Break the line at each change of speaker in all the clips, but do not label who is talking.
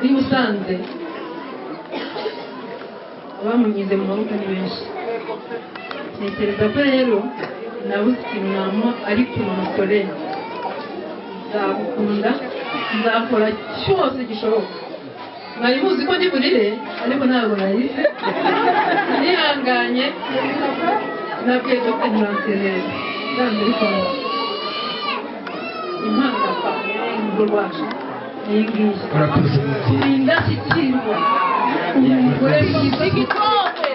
i Musanze bamunyize mu maboko ni benshi. Ntekereza ko rero nabuze ikintu nama ariko umukorera nzagukunda, nzakora cyose gishoboka. Mwari muzi ko ndi burire ariko ntabwo nahise nihanganye. Nabwiye Dr. Nyiranserera ndanze bikora impanga mu rwacu ni ngiyi indashyikirwa umugore w'igikombe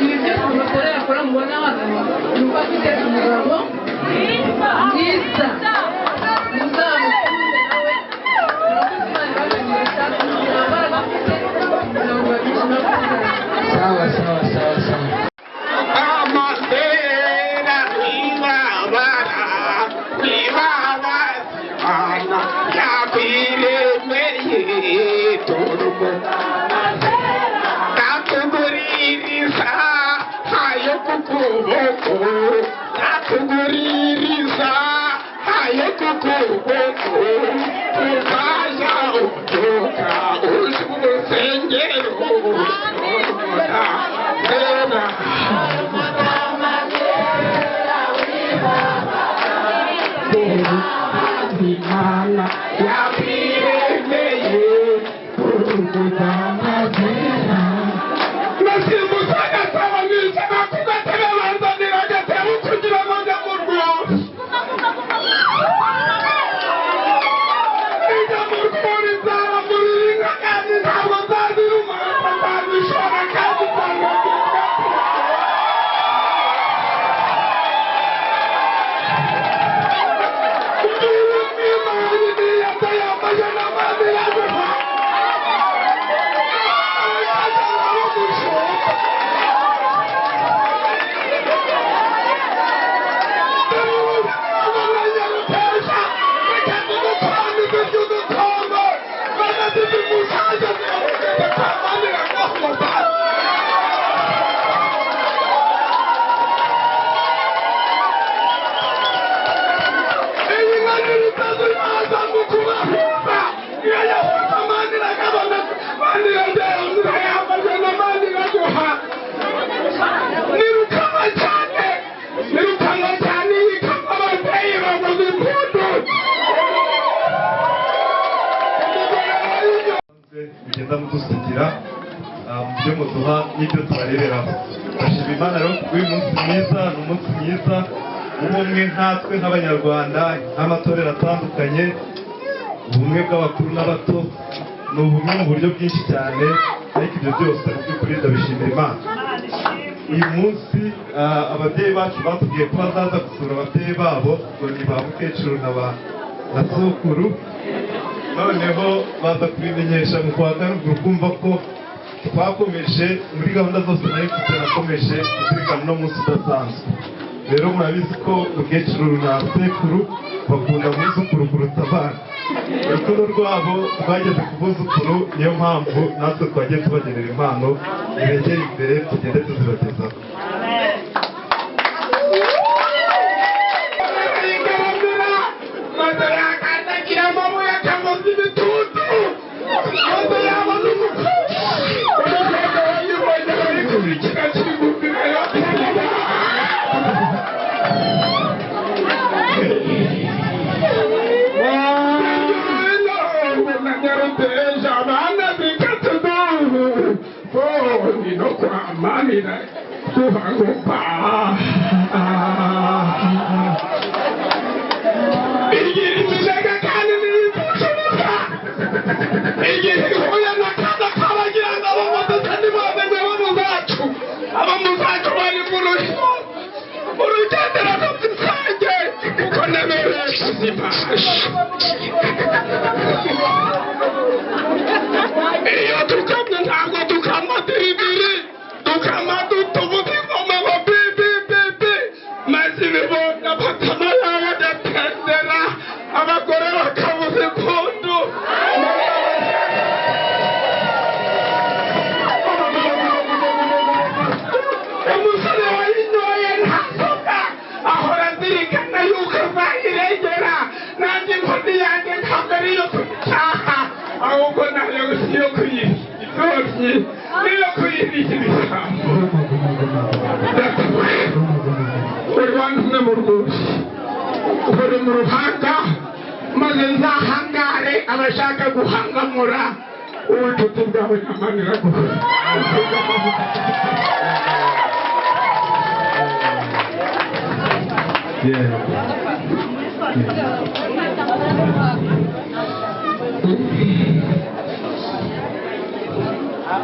ibi byose umugore yakora mubona hano ni uko afite umugabo mwiza muzamukunde nawe
sawa sawa sawa sawa.
Amatera ibabara ibabara yakwiremeye turbo nakuguririza hayo kukuboko nakuguririza hayo kukuboko ukaja utoka uje urusengero Imana yakwiremeye urugudamazera nasimbuzaga saba mwisana kugatebe banzanira agatebo kugira ngo njye mu rwuri njya mu rwuri nzabamurira inka kandi ntabwo nzaziruma nzazishora kandi nzaziruma.
Mugenda mudusigira ibyo muduha n'ibyo tubareberaho. Ndashima Imana rero uyu munsi mwiza ni umunsi mwiza ubumwe nkatwe nk'abanyarwanda nk'amatorero atandukanye, ubumwe bw'abakuru n'abato ni ubumwe mu buryo bwinshi cyane, ariko ibyo byose mu by'ukuri ndabishimira Imana. Uyu munsi ababyeyi bacu batubwiye ko bazaza gusura ababyeyi babo ngo ni ba mukecuru na sokuru, noneho baza kubimenyesha mu kwa Nyaruguru kumva ko twakomeje muri gahunda zose nari mfite, nakomeje kuzirikana uno munsi udasanzwe. Rero murabizi ko mukecuru na sekuru bakunda abuzukuru kuruta abana, urukundo rwabo rwageze ku buzukuru, niyo mpamvu natwe twagiye tubagenera impano iregera imbere tugende tuzibagezaho.
niyo kuyibye niyo kuyibye ibisambo uri wantumwe mu rwose uri mu ruhanga maze nzahangare abashaka guhangamura ubucuti bwawe nkamanira guhura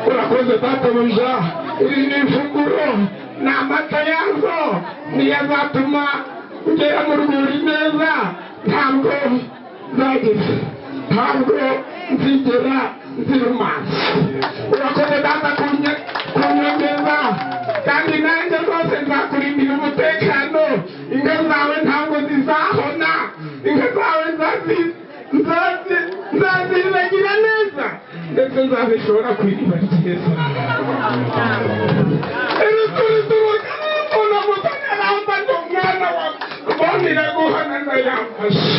urakoze databuja iri ni ifunguro ni amata yazo niyo azatuma ugera mu rwuri neza ntabwo nzigera nzirumanza urakoze data kunyongeza kandi nanjye rwose nzakurindira umutekano inka zawe ntabwo zizahona inka zawe nzaziragira neza ndetse nzazishora ku iriba ryiza iruturizuruka unamutanya namba ndi umwana wawe mbonera guhana ndayamfashe